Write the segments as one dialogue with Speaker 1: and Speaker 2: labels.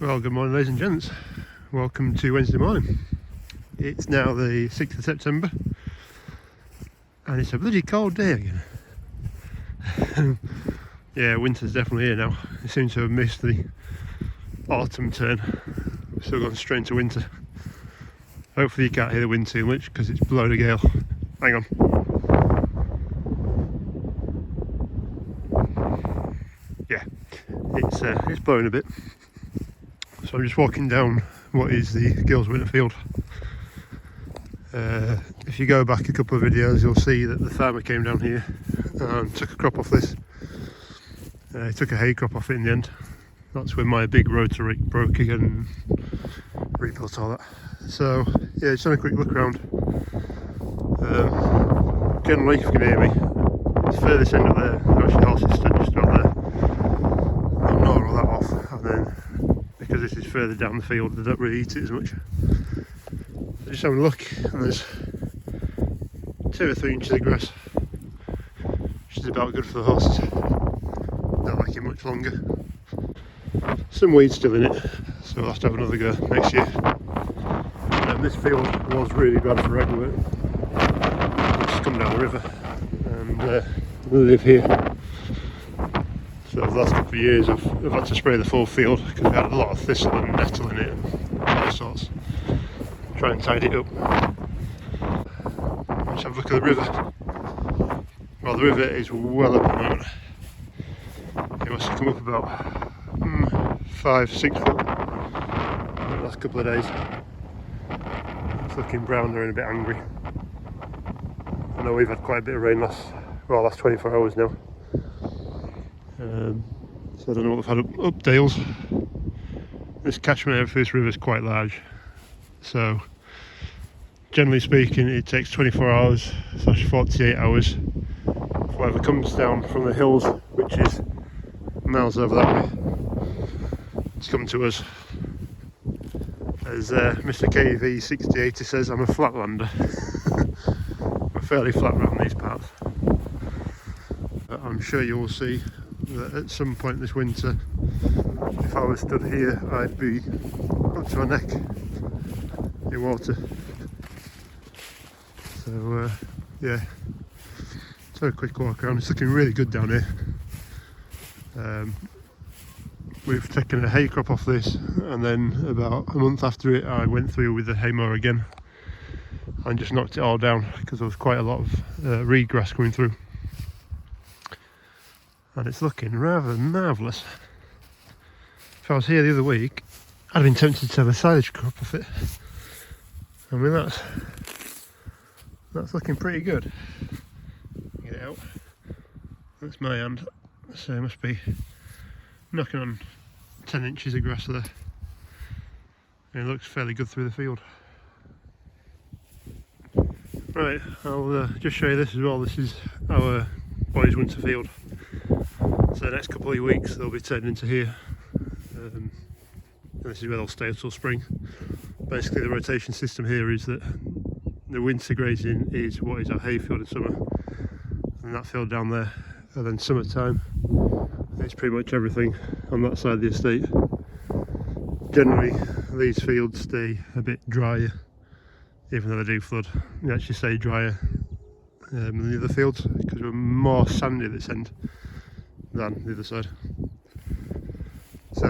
Speaker 1: Well, good morning, ladies and gents. Welcome to Wednesday morning. It's now the 6th of September and it's a bloody cold day again. Yeah, winter's definitely here now. It seems to have missed the autumn turn. We've still gone straight into winter. Hopefully you can't hear the wind too much because it's blowing a gale. Hang on. Yeah, it's blowing a bit. So I'm just walking down what is the Gills Winter Field. If you go back a couple of videos, you'll see that the farmer came down here and took a crop off this. He took a hay crop off it in the end. That's when my big rotor rake broke again and rebuilt all that. So yeah, just having a quick look around. Generally, if you can hear me, it's furthest end up there. Actually, the horse is just about there. I'll gnaw all that off, and then because this is further down the field, they don't really eat it as much. So just having a look, and there's 2 or 3 inches of grass, which is about good for the horses. Don't like it much longer. Some weeds still in it, so we'll have to have another go next year. And this field was really bad for reg work. Just come down the river, and we live here. So the last couple of years I've had to spray the full field because we had a lot of thistle and nettle in it and all sorts. Try and tidy it up. Let's have a look at the river. Well, the river is well up at the moment. It must have come up about 5-6 foot in the last couple of days. It's looking brown there and a bit angry. I know we've had quite a bit of rain last 24 hours now. So I don't know what we've had up Dales. This catchment area for this river is quite large. So generally speaking, it takes 24 hours / 48 hours for whatever comes down from the hills, which is miles over that way, to come to us. As Mr. KV6080 says, I'm a flatlander. We're fairly flat around these parts. But I'm sure you will see that at some point this winter, if I was stood here, I'd be up to my neck in water. So yeah, so a quick walk around. It's looking really good down here. We've taken a hay crop off this, and then about a month after it I went through with the hay mower again and just knocked it all down because there was quite a lot of reed grass coming through, and it's looking rather marvellous. If I was here the other week, I'd have been tempted to have a silage crop off it. I mean, that's looking pretty good. Get it out. That's my hand, so it must be knocking on 10 inches of grass there. And it looks fairly good through the field. Right, I'll just show you this as well. This is our boys' winter field. So the next couple of weeks they'll be turned into here. And this is where they'll stay until spring. Basically the rotation system here is that the winter grazing is what is our hay field in summer, and that field down there, and then summertime it's pretty much everything on that side of the estate. Generally these fields stay a bit drier, even though they do flood. They actually stay drier than the other fields because we're more sandy at this end than the other side. So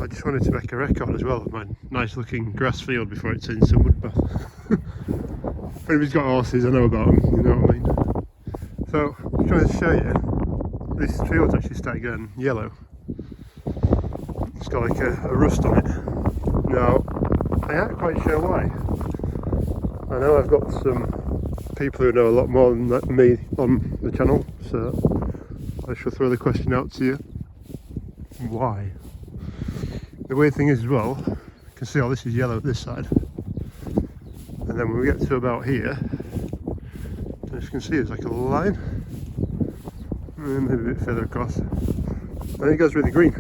Speaker 1: I just wanted to make a record as well of my nice looking grass field before it turns into a mud bath. If anybody's got horses, I know about them, you know what I mean. So I'm trying to show you, this field's actually starting going yellow. It's got like a rust on it. Now, I ain't quite sure why. I know I've got some people who know a lot more than me on the channel, so I shall throw the question out to you. Why? The weird thing is as well, you can see all this is yellow this side, and then when we get to about here, as you can see, there's like a line, and maybe a bit further across, and it goes really green.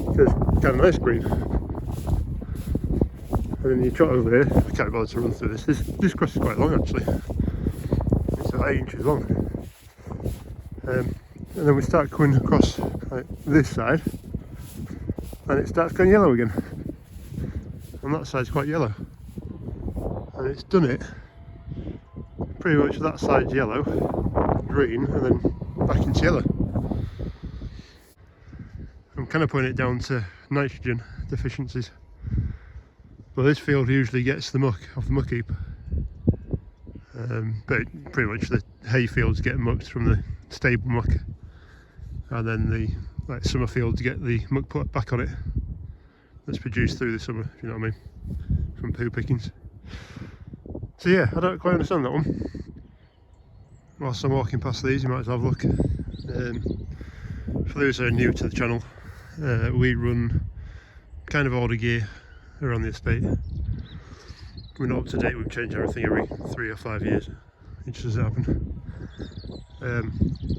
Speaker 1: It goes kind of nice green. And then you trot over here. I can't bother to run through this. This grass is quite long actually. It's about 8 inches long. And then we start coming across like this side, and it starts going yellow again. And that side's quite yellow. And it's done it pretty much that side's yellow, green, and then back into yellow. I'm kind of putting it down to nitrogen deficiencies. But this field usually gets the muck off the muck heap. But pretty much the hay fields get mucked from the stable muck, and then the summer fields get the muck put back on it that's produced through the summer, if you know what I mean, from poo pickings. So yeah, I don't quite understand that one. Whilst I'm walking past these, you might as well have a look. For those who are new to the channel, we run kind of order gear around the estate. We're not up to date, we've changed everything every 3 or 5 years. It just doesn't happen.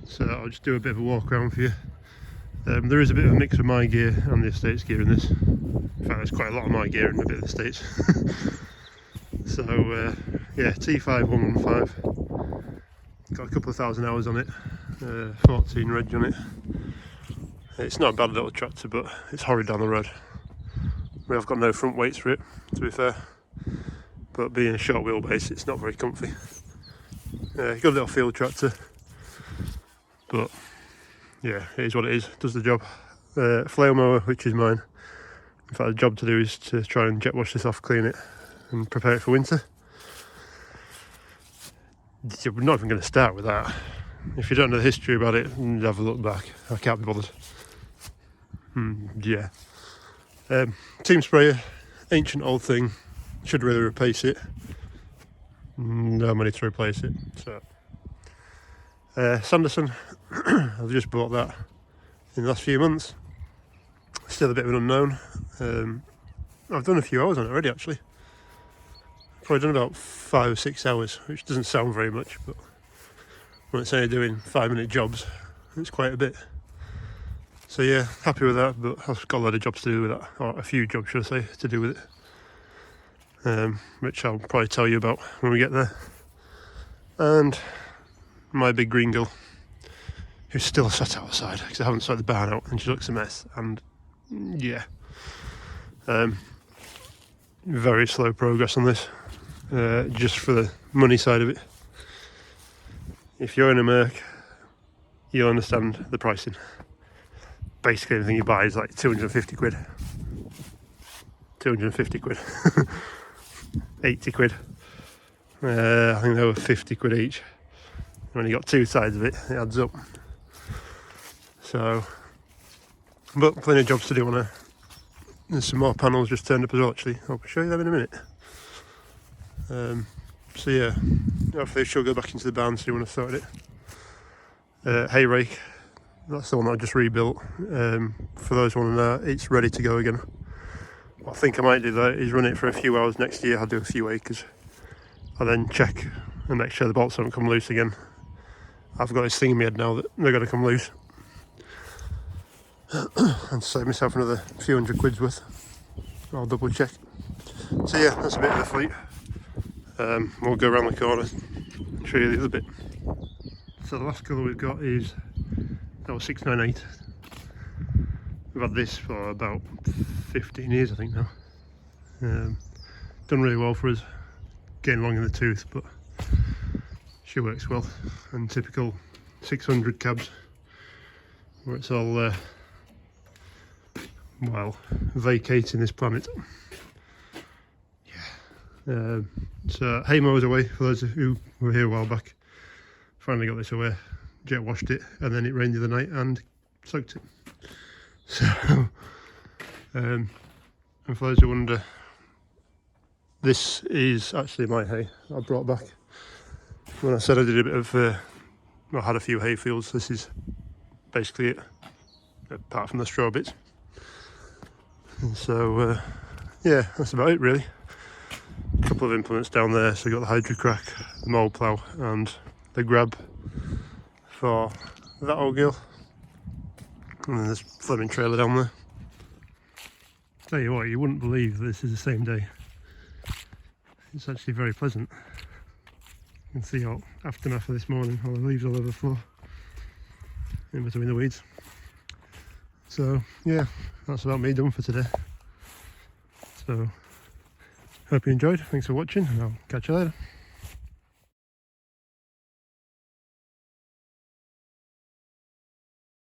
Speaker 1: So I'll just do a bit of a walk around for you. There is a bit of a mix of my gear and the estate's gear in this. In fact, there's quite a lot of my gear and a bit of the estate's. So yeah, T5115. Got a couple of thousand hours on it. 14 reg on it. It's not a bad little tractor, but it's horrid down the road. I've got no front weights for it, to be fair. But being a short wheelbase, it's not very comfy. Good little field tractor. But yeah, it is what it is. Does the job. Flail mower, which is mine. In fact, the job to do is to try and jet wash this off, clean it, and prepare it for winter. We're not even going to start with that. If you don't know the history about it, have a look back. I can't be bothered. Yeah. Team sprayer, ancient old thing. Should really replace it. No money to replace it. So, Sanderson, I've just bought that in the last few months. Still a bit of an unknown. I've done a few hours on it already, actually. Probably done about 5 or 6 hours, which doesn't sound very much, but when it's only doing 5-minute jobs, it's quite a bit. So yeah, happy with that, but I've got a lot of jobs to do with that, or a few jobs, should I say, to do with it, which I'll probably tell you about when we get there. And my big green girl, who's still sat outside because I haven't sorted the barn out, and she looks a mess. And yeah, very slow progress on this. Just for the money side of it. If you're in a Merc, you'll understand the pricing. Basically anything you buy is like 250 quid. 250 quid. 80 quid. I think they were 50 quid each. When you got two sides of it, it adds up. So, but plenty of jobs to do on her. There's some more panels just turned up as well, actually. I'll show you them in a minute. So yeah, hopefully she'll go back into the barn soon when I've sorted it. Hay rake, that's the one that I just rebuilt. For those wanting that, it's ready to go again. What I think I might do though is run it for a few hours next year. I'll do a few acres. I'll then check and make sure the bolts don't come loose again. I've got this thing in my head now that they're going to come loose. And save myself another few hundred quid's worth. I'll double check. So yeah, that's a bit of the fleet. We'll go around the corner and show you the other bit. So the last colour we've got is 698. We've had this for about 15 years I think now. Done really well for us, getting long in the tooth, but she works well. And typical 600 cabs where it's all well, vacating this planet. So hay mowers away, for those who were here a while back. Finally got this away, jet washed it, and then it rained the other night and soaked it. So, and for those who wonder, this is actually my hay I brought back. When I said I did a bit of, I had a few hay fields, this is basically it, apart from the straw bits. And so, yeah, that's about it really. A couple of implements down there, so you've got the Hydrocrack, the mould plough and the grab for that old girl. And then there's Fleming trailer down there. Tell you what, you wouldn't believe this is the same day. It's actually very pleasant. You can see all aftermath of this morning, all the leaves all over the floor, in between the weeds. So yeah, that's about me done for today. So hope you enjoyed. Thanks for watching, and I'll catch you later.